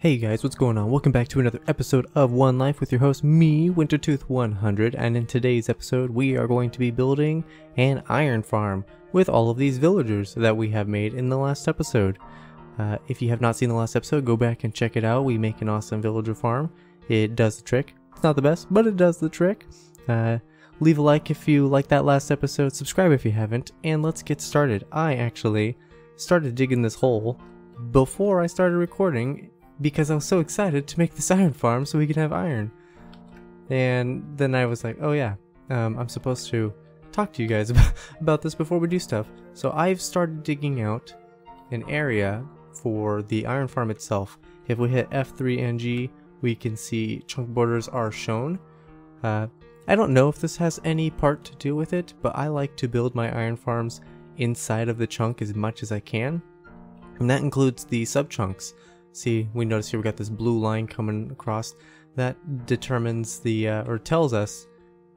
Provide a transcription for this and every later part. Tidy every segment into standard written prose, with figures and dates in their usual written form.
Hey guys, what's going on? Welcome back to another episode of One Life with your host, me, Wintertooth100, and in today's episode we are going to be building an iron farm with all of these villagers that we have made in the last episode. If you have not seen the last episode, go back and check it out. We make an awesome villager farm. It does the trick. It's not the best, but it does the trick. Leave a like if you like that last episode, subscribe if you haven't, and let's get started. I actually started digging this hole before I started recording because I was so excited to make this iron farm so we could have iron. And then I was like, oh yeah, I'm supposed to talk to you guys about this before we do stuff. So I've started digging out an area for the iron farm itself. If we hit F3 and G, we can see chunk borders are shown. I don't know if this has any part to do with it, but I like to build my iron farms inside of the chunk as much as I can. And that includes the sub-chunks. See, we notice here we got this blue line coming across. That determines the, or tells us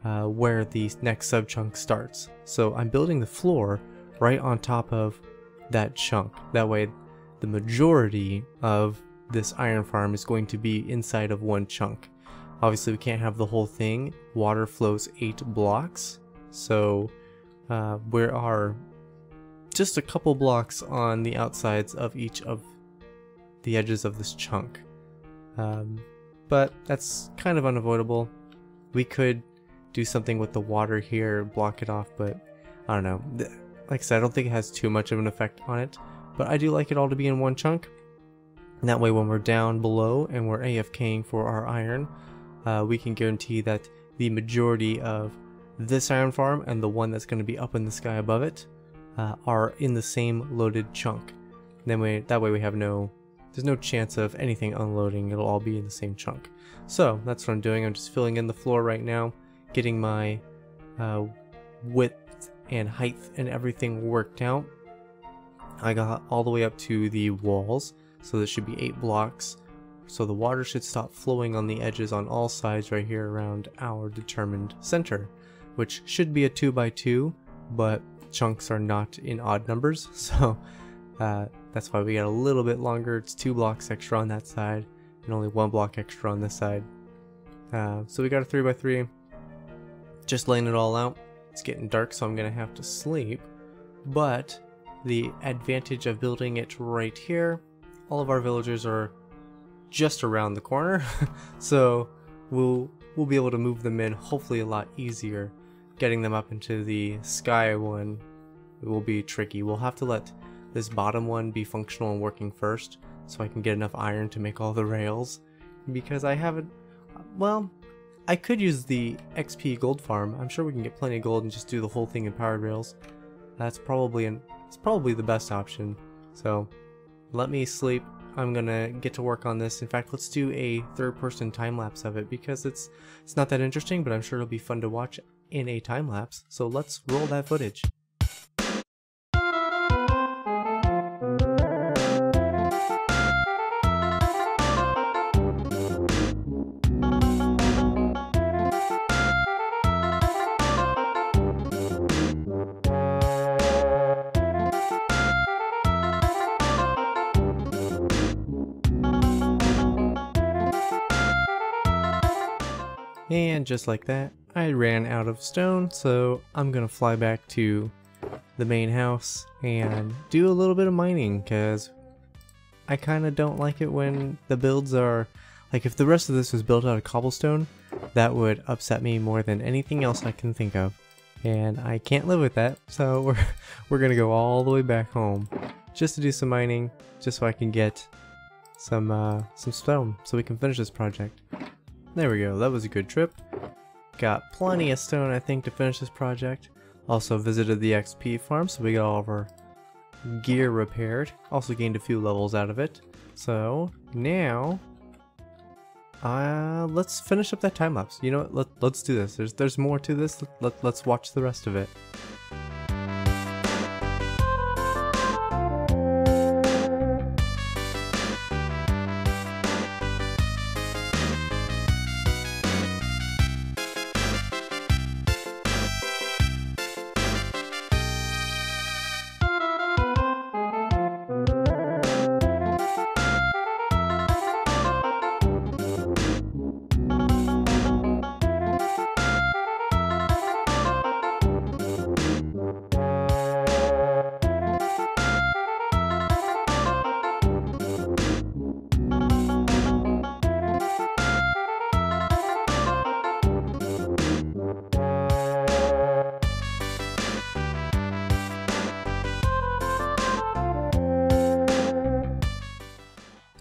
where the next sub-chunk starts. So I'm building the floor right on top of that chunk. That way the majority of this iron farm is going to be inside of one chunk. Obviously we can't have the whole thing. Water flows 8 blocks. So we are just a couple blocks on the outsides of each of the edges of this chunk. But that's kind of unavoidable. We could do something with the water here, block it off, but I don't know. Like I said, I don't think it has too much of an effect on it, but I do like it all to be in one chunk. And that way when we're down below and we're AFKing for our iron, we can guarantee that the majority of this iron farm and the one that's going to be up in the sky above it are in the same loaded chunk. And that way we have there's no chance of anything unloading. It'll all be in the same chunk. So that's what I'm doing. I'm just filling in the floor right now, getting my width and height and everything worked out. I got all the way up to the walls, so this should be 8 blocks. So the water should stop flowing on the edges on all sides right here around our determined center, which should be a 2x2, but chunks are not in odd numbers, so that's why we got a little bit longer. It's 2 blocks extra on that side and only 1 block extra on this side. So we got a 3x3. Just laying it all out. It's getting dark, so I'm gonna have to sleep. But the advantage of building it right here, all of our villagers are just around the corner, so we'll be able to move them in hopefully a lot easier. Getting them up into the sky one will be tricky. We'll have to let this bottom one be functional and working first so I can get enough iron to make all the rails, because I haven't, well, I could use the XP gold farm. I'm sure we can get plenty of gold and just do the whole thing in powered rails. It's probably the best option. So let me sleep. I'm gonna get to work on this. In fact, let's do a third-person time-lapse of it, because it's not that interesting, but I'm sure it'll be fun to watch in a time-lapse. So let's roll that footage. And just like that, I ran out of stone, so I'm gonna fly back to the main house and do a little bit of mining, because I kind of don't like it when the builds are, like, if the rest of this was built out of cobblestone, that would upset me more than anything else I can think of, and I can't live with that. So we're gonna go all the way back home just to do some mining, just so I can get some stone so we can finish this project. There we go, that was a good trip. Got plenty of stone, I think, to finish this project. Also visited the XP farm, so we got all of our gear repaired. Also gained a few levels out of it. So now, let's finish up that time lapse. You know what, let's do this. There's more to this. Let's watch the rest of it.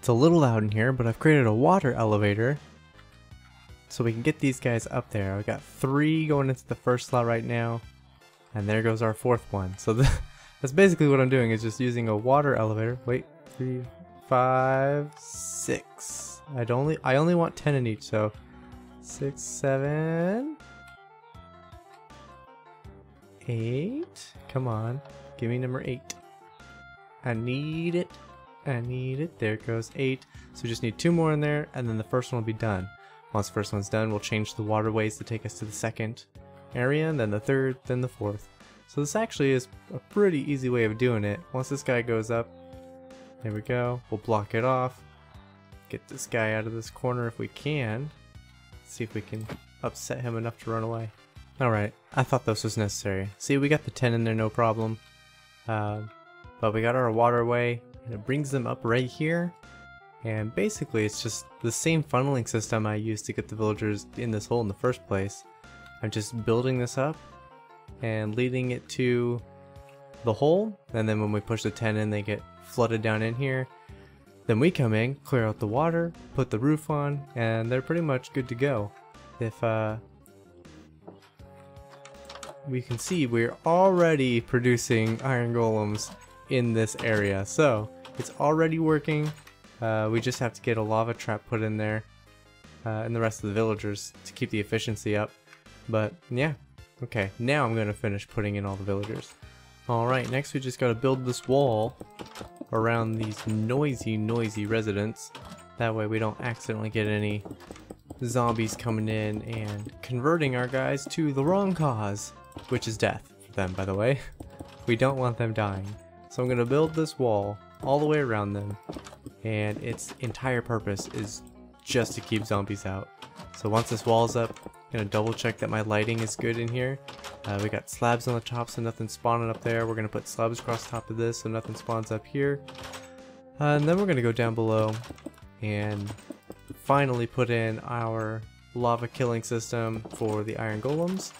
It's a little loud in here, but I've created a water elevator so we can get these guys up there. I've got 3 going into the first slot right now, and there goes our 4th one. So that's basically what I'm doing, is just using a water elevator. Wait, 3, 5, 6. I only want 10 in each, so 6, 7, 8. Come on, give me number 8. I need it. I need it. There it goes, 8. So we just need 2 more in there, and then the first one will be done. Once the first one's done, we'll change the waterways to take us to the 2nd area, and then the 3rd, then the 4th. So this actually is a pretty easy way of doing it. Once this guy goes up, there we go. We'll block it off. Get this guy out of this corner if we can. See if we can upset him enough to run away. Alright, I thought this was necessary. See, we got the 10 in there, no problem. But we got our waterway, and it brings them up right here. And basically it's just the same funneling system I used to get the villagers in this hole in the first place. I'm just building this up and leading it to the hole, and then when we push the 10 in, they get flooded down in here. Then we come in, clear out the water, put the roof on, and they're pretty much good to go. If we can see, we're already producing iron golems in this area, so it's already working. We just have to get a lava trap put in there and the rest of the villagers to keep the efficiency up. But yeah, okay, now I'm gonna finish putting in all the villagers. Alright, next we just gotta build this wall around these noisy residents. That way we don't accidentally get any zombies coming in and converting our guys to the wrong cause, which is death for them, by the way. We don't want them dying. So I'm gonna build this wall all the way around them, and its entire purpose is just to keep zombies out. So once this wall's up, I'm gonna double check that my lighting is good in here. We got slabs on the top, so nothing's spawning up there. We're gonna put slabs across the top of this so nothing spawns up here. And then we're gonna go down below and finally put in our lava killing system for the iron golems.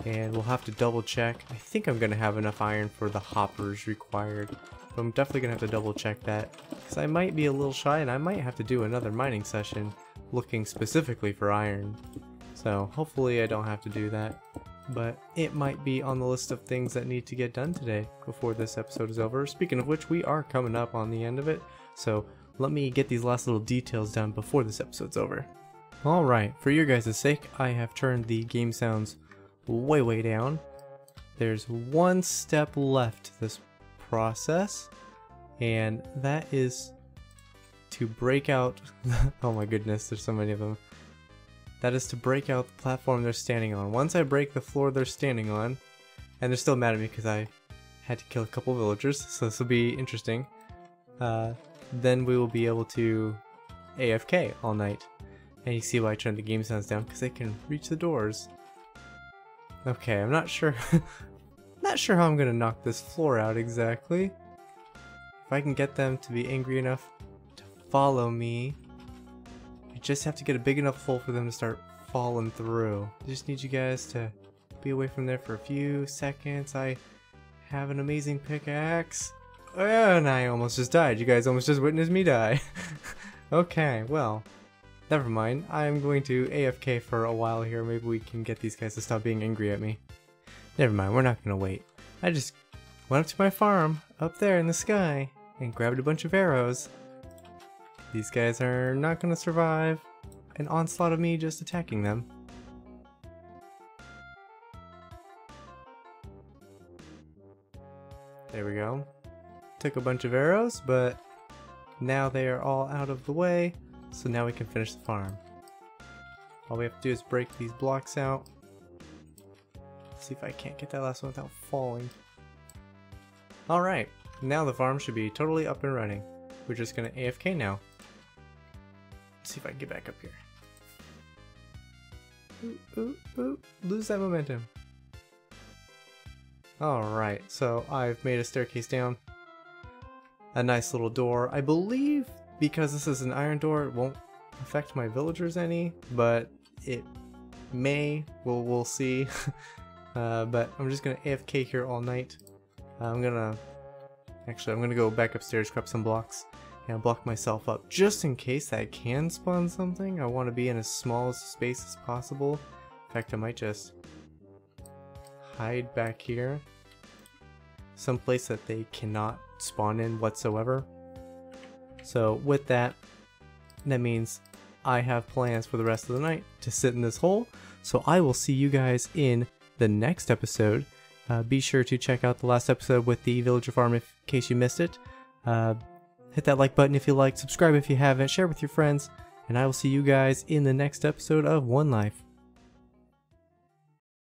And we'll have to double check. I think I'm gonna have enough iron for the hoppers required. But I'm definitely gonna have to double check that, because I might be a little shy and I might have to do another mining session looking specifically for iron. So hopefully I don't have to do that, but it might be on the list of things that need to get done today before this episode is over. Speaking of which, we are coming up on the end of it, so let me get these last little details done before this episode's over. Alright, for your guys' sake, I have turned the game sounds way down. There's one step left to this process, and that is to break out oh my goodness, there's so many of them. That is to break out the platform they're standing on. Once I break the floor they're standing on, and they're still mad at me because I had to kill a couple villagers, so this will be interesting, then we will be able to AFK all night. And you see why I turned the game sounds down, because they can reach the doors. Okay, I'm not sure not sure how I'm gonna knock this floor out exactly. If I can get them to be angry enough to follow me, I just have to get a big enough hole for them to start falling through. I just need you guys to be away from there for a few seconds. I have an amazing pickaxe. And I almost just died. You guys almost just witnessed me die. Okay, well, never mind. I'm going to AFK for a while here. Maybe we can get these guys to stop being angry at me. Never mind, we're not gonna wait. I just went up to my farm, up there in the sky, and grabbed a bunch of arrows. These guys are not gonna survive an onslaught of me just attacking them. There we go. Took a bunch of arrows, but now they are all out of the way, so now we can finish the farm. All we have to do is break these blocks out. See if I can't get that last one without falling. Alright, now the farm should be totally up and running. We're just gonna AFK now. Let's see if I can get back up here. Ooh, lose that momentum. Alright, so I've made a staircase down. A nice little door. I believe because this is an iron door, it won't affect my villagers any, but it may. We'll see. But I'm just gonna AFK here all night. I'm gonna go back upstairs, grab some blocks, and block myself up just in case that can spawn something. I want to be in as small a space as possible. In fact, I might just hide back here, someplace that they cannot spawn in whatsoever. So with that, that means I have plans for the rest of the night to sit in this hole. So I will see you guys in the next episode. Be sure to check out the last episode with the villager farm in case you missed it. Hit that like button if you like, subscribe if you haven't, share with your friends, and I will see you guys in the next episode of One Life.